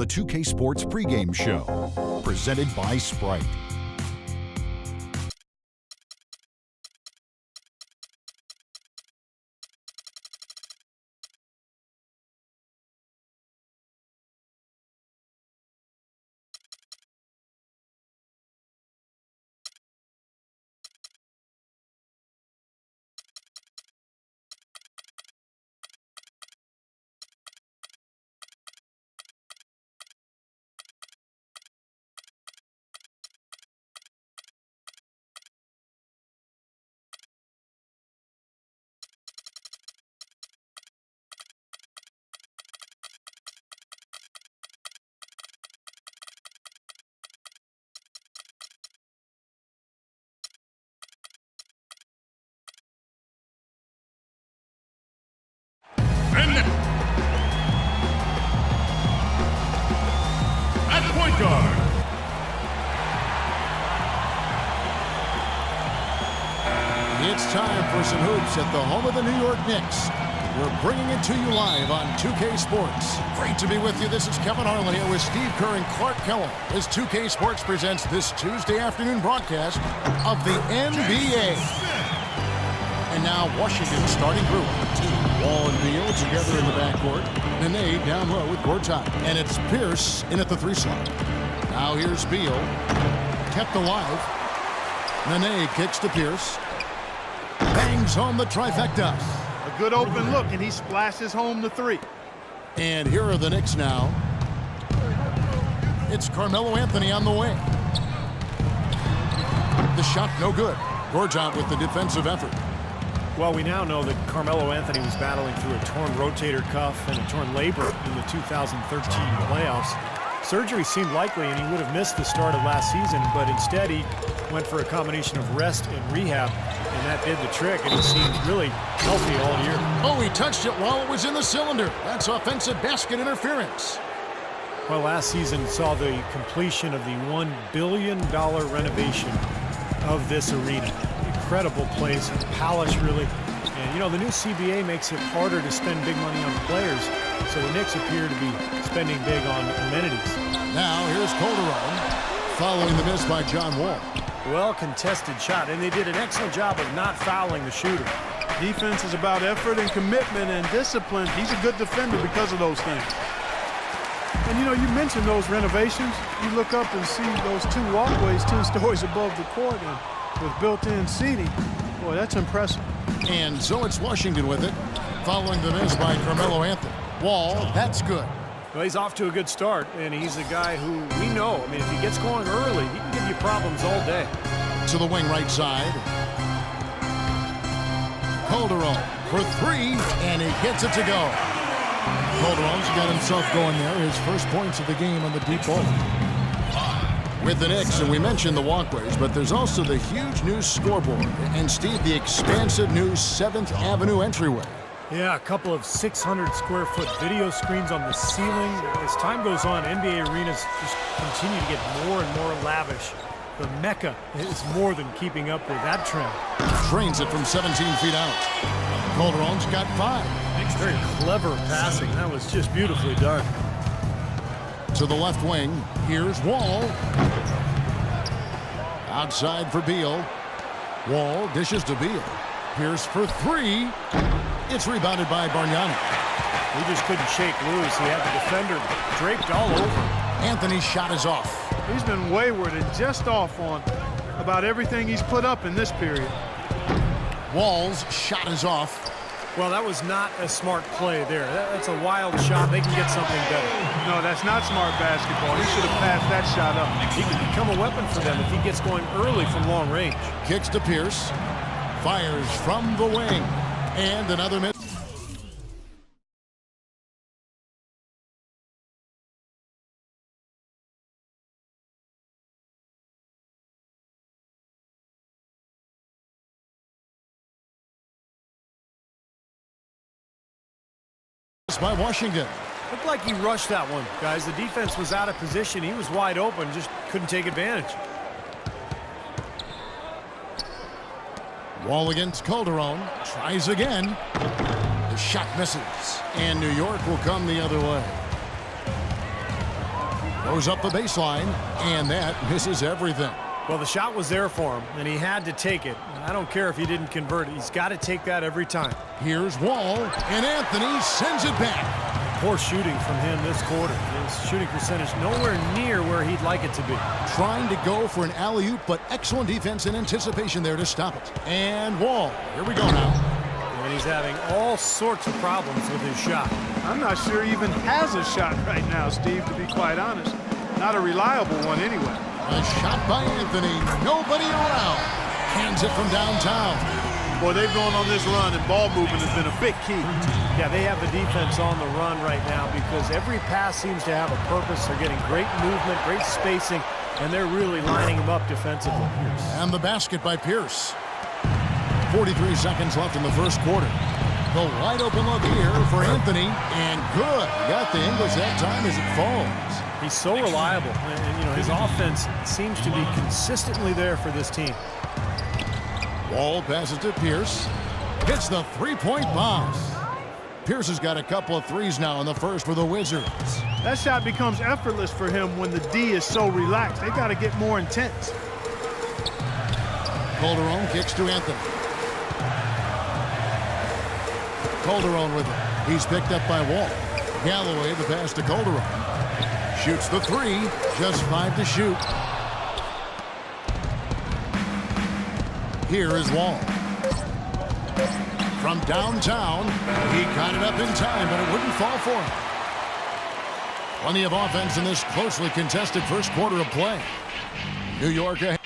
the 2K Sports pregame show, presented by Sprite. At point guard, it's time for some hoops at the home of the New York Knicks. We're bringing it to you live on 2K Sports. Great to be with you. This is Kevin Harlan here with Steve Kerr and Clark Kellogg as 2K Sports presents this Tuesday afternoon broadcast of the NBA. And now Washington's starting group. Wall and Beal together in the backcourt. Nene down low with Gortat. And it's Pierce in at the 3 slot. Now here's Beal. Kept alive. Nene kicks to Pierce. Bangs home the trifecta. A good open look, and he splashes home the 3. And here are the Knicks now. It's Carmelo Anthony on the wing. The shot no good. Gortat with the defensive effort. Well, we now know that Carmelo Anthony was battling through a torn rotator cuff and a torn labor in the 2013 playoffs. Surgery seemed likely, and he would have missed the start of last season, but instead he went for a combination of rest and rehab, and that did the trick, and he seemed really healthy all year. Oh, he touched it while it was in the cylinder. That's offensive basket interference. Well, last season saw the completion of the $1 billion renovation of this arena. Incredible place, palace really. And, you know, the new CBA makes it harder to spend big money on players, so the Knicks appear to be spending big on amenities. Now, here's Calderon, following the miss by John Wall. Well contested shot, and they did an excellent job of not fouling the shooter. Defense is about effort and commitment and discipline. He's a good defender because of those things. And, you know, you mentioned those renovations. You look up and see those 2 walkways 10 stories above the court and with built-in seating. Boy, that's impressive. And so it's Washington with it, following the miss by Carmelo Anthony. Wall, that's good. Well, he's off to a good start, and he's a guy who we know. I mean, if he gets going early, he can give you problems all day. To the wing right side. Calderon for 3, and he gets it to go. Calderon's got himself going there. His first points of the game on the deep ball. With the Knicks, and we mentioned the walkways, but there's also the huge new scoreboard. And, Steve, the expansive new 7th Avenue entryway. Yeah, a couple of 600-square-foot video screens on the ceiling. As time goes on, NBA arenas just continue to get more and more lavish. The Mecca is more than keeping up with that trend. Drains it from 17 feet out. Calderon's got 5. Very clever passing. That was just beautifully done. To the left wing, here's Wall. Outside for Beal. Wall dishes to Beal. Pierce for 3. It's rebounded by Bargnani. He just couldn't shake loose. He had the defender draped all over. Anthony's shot is off. He's been wayward and just off on about everything he's put up in this period. Wall's shot is off. Well, that was not a smart play there. That's a wild shot. They can get something better. No, that's not smart basketball. He should have passed that shot up. He can become a weapon for them if he gets going early from long range. Kicks to Pierce. Fires from the wing. And another miss. By Washington. Looked like he rushed that one, guys. The defense was out of position. He was wide open, just couldn't take advantage. Wall against Calderon. Tries again. The shot misses. And New York will come the other way. Goes up the baseline, and that misses everything. Well, the shot was there for him, and he had to take it. I don't care if he didn't convert it. He's got to take that every time. Here's Wall, and Anthony sends it back. Poor shooting from him this quarter. His shooting percentage nowhere near where he'd like it to be. Trying to go for an alley-oop, but excellent defense and anticipation there to stop it. And Wall, here we go now. And he's having all sorts of problems with his shot. I'm not sure he even has a shot right now, Steve, to be quite honest. Not a reliable one anyway. A shot by Anthony. Nobody around. Hands it from downtown. Boy, they've gone on this run, and ball movement has been a big key. Yeah, they have the defense on the run right now because every pass seems to have a purpose. They're getting great movement, great spacing, and they're really lining him up defensively. And the basket by Pierce. 43 seconds left in the first quarter. The wide open look here for Anthony, and good. Got the English that time as it falls. He's so reliable, and you know his offense seems to be consistently there for this team. Wall passes to Pierce. Hits the three-point bomb. Pierce has got a couple of threes now in the first for the Wizards. That shot becomes effortless for him when the D is so relaxed. They got to get more intense. Calderon kicks to Anthony. Calderon with it. He's picked up by Wall. Galloway the pass to Calderon. Shoots the three. Just 5 to shoot. Here is Wall. From downtown, he got it up in time, but it wouldn't fall for him. Plenty of offense in this closely contested first quarter of play. New York ahead.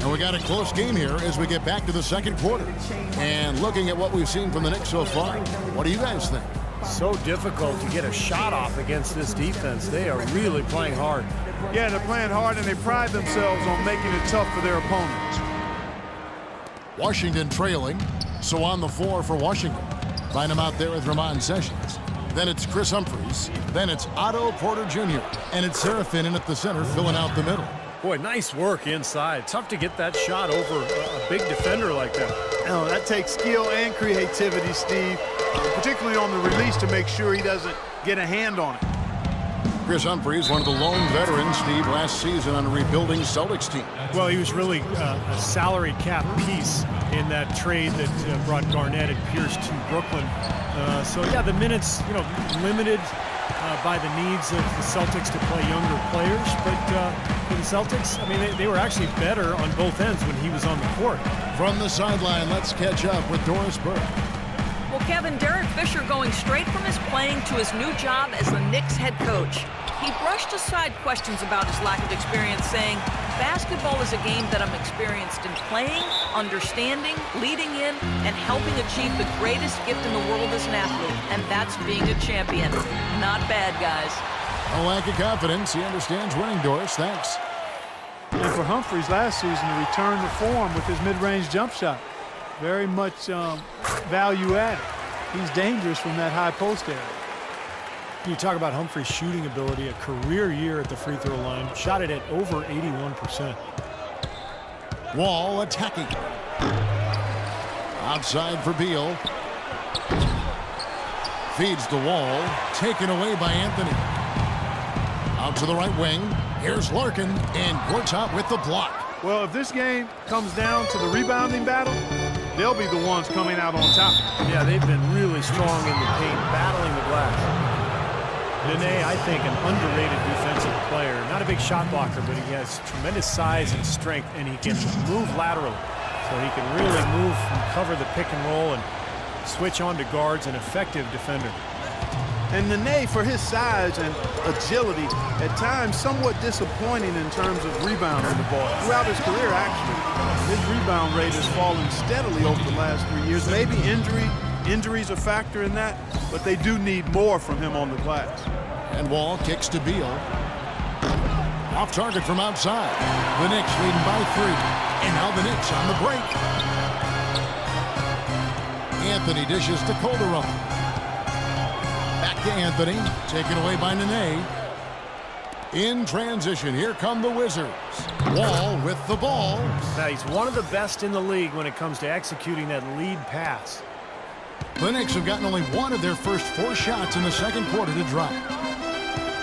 And we got a close game here as we get back to the second quarter. And looking at what we've seen from the Knicks so far, what do you guys think? So difficult to get a shot off against this defense. They are really playing hard. Yeah, they're playing hard, and they pride themselves on making it tough for their opponents. Washington trailing, so on the floor for Washington. Find him out there with Ramon Sessions. Then it's Chris Humphries. Then it's Otto Porter Jr. And it's Sarah Finnan at the center filling out the middle. Boy, nice work inside. Tough to get that shot over a big defender like that. Oh, that takes skill and creativity, Steve, particularly on the release to make sure he doesn't get a hand on it. Chris Humphries, one of the lone veterans, Steve, last season on a rebuilding Celtics team. Well, he was really a salary cap piece in that trade that brought Garnett and Pierce to Brooklyn. So, yeah, the minutes, limited by the needs of the Celtics to play younger players. But for the Celtics, I mean, they were actually better on both ends when he was on the court. From the sideline, let's catch up with Doris Burke. Well, Kevin, Derek Fisher going straight from his playing to his new job as the Knicks head coach. He brushed aside questions about his lack of experience, saying, basketball is a game that I'm experienced in playing, understanding, leading in, and helping achieve the greatest gift in the world as an athlete, and that's being a champion. Not bad, guys. No lack of confidence. He understands winning, Doris. Thanks. And for Humphries last season to return to form with his mid-range jump shot. Very much value added. He's dangerous from that high post area. You talk about Humphries' shooting ability, a career year at the free throw line. Shot it at over 81%. Wall attacking. Outside for Beal. Feeds the Wall. Taken away by Anthony. Out to the right wing. Here's Larkin, and Gortat with the block. Well, if this game comes down to the rebounding battle, they'll be the ones coming out on top. Yeah, they've been really strong in the paint, battling the glass. Nene, I think, an underrated defensive player. Not a big shot blocker, but he has tremendous size and strength, and he can move laterally. So he can really move and cover the pick and roll and switch on to guards, an effective defender. And Nene, for his size and agility, at times somewhat disappointing in terms of rebounding the ball. Throughout his career, actually, his rebound rate has fallen steadily over the last 3 years. Maybe injuries a factor in that, but they do need more from him on the glass. And Wall kicks to Beal. Off target from outside. The Knicks leading by 3. And now the Knicks on the break. Anthony dishes to Calderon. Back to Anthony. Taken away by Nene. In transition, here come the Wizards. Wall with the ball. Now, he's one of the best in the league when it comes to executing that lead pass. The Knicks have gotten only one of their first 4 shots in the second quarter to drop.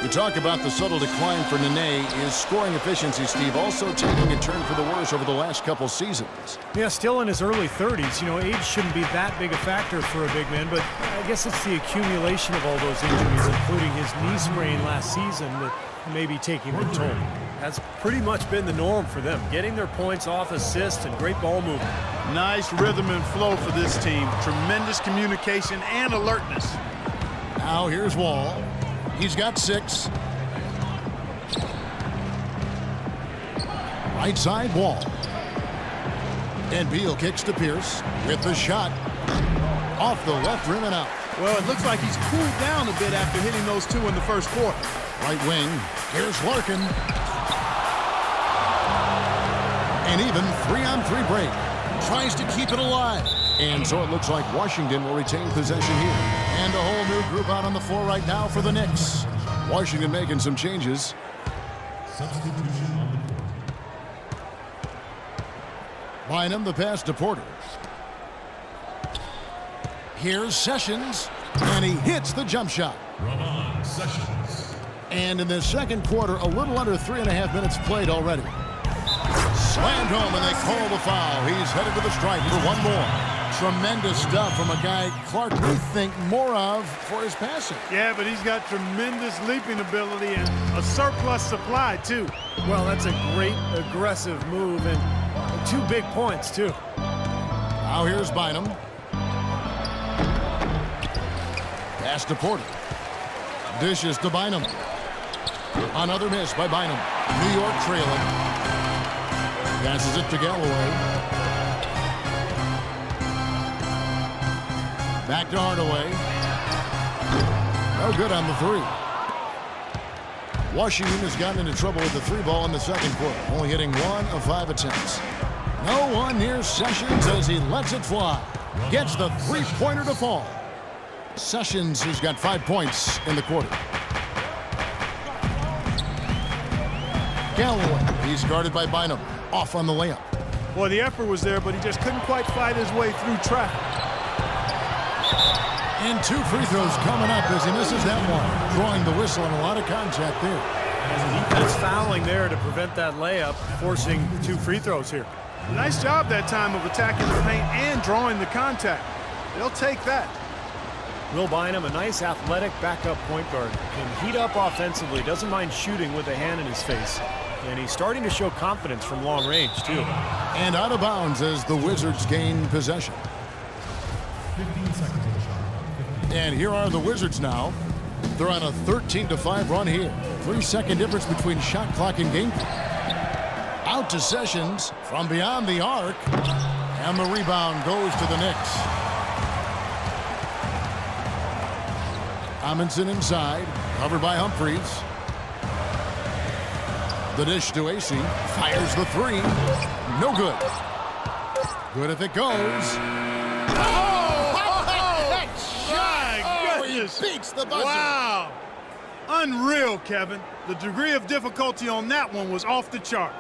You talk about the subtle decline for Nene. His scoring efficiency, Steve, also taking a turn for the worse over the last couple seasons. Yeah, still in his early 30s. You know, age shouldn't be that big a factor for a big man, but I guess it's the accumulation of all those injuries, including his knee sprain last season, that may be taking their toll. That's pretty much been the norm for them, getting their points off assists and great ball movement. Nice rhythm and flow for this team. Tremendous communication and alertness. Now here's Wall. He's got 6. Right side, Wall. And Beal kicks to Pierce with the shot. Off the left rim and out. Well, it looks like he's cooled down a bit after hitting those 2 in the first quarter. Right wing. Here's Larkin. An even 3-on-3 break. Tries to keep it alive. And so it looks like Washington will retain possession here. And a whole new group out on the floor right now for the Knicks. Washington making some changes. Bynum, the pass to Porter. Here's Sessions. And he hits the jump shot. Ramon Sessions. And in the second quarter, a little under 3.5 minutes played already. Slammed home, and they call the foul. He's headed to the stripe for one more. Tremendous stuff from a guy Clark we think more of for his passing. Yeah, but he's got tremendous leaping ability and a surplus supply, too. Well, that's a great aggressive move, and 2 big points, too. Now here's Bynum. Pass to Porter. Dishes to Bynum. Another miss by Bynum. New York trailing. Passes it to Galloway. Back to Hardaway. No good on the 3. Washington has gotten into trouble with the 3 ball in the second quarter, only hitting 1 of 5 attempts. No one near Sessions as he lets it fly. Gets the 3-pointer to fall. Sessions has got 5 points in the quarter. Galloway, he's guarded by Bynum. Off on the layup. Boy, the effort was there, but he just couldn't quite fight his way through traffic. And 2 free throws coming up as he misses that one. Drawing the whistle and a lot of contact there. Defense fouling there to prevent that layup, forcing 2 free throws here. Nice job that time of attacking the paint and drawing the contact. They'll take that. Will Bynum, a nice athletic backup point guard, can heat up offensively, doesn't mind shooting with a hand in his face. And he's starting to show confidence from long range, too. And out of bounds as the Wizards gain possession. 15 seconds on the shot. And here are the Wizards now. They're on a 13-5 run here. 3-second difference between shot clock and game clock. Out to Sessions from beyond the arc. And the rebound goes to the Knicks. Amundsen inside, covered by Humphries. The dish to AC, fires the 3. No good. Good if it goes. That shot! Oh, he beats the buzzer. Wow! Unreal, Kevin. The degree of difficulty on that one was off the charts.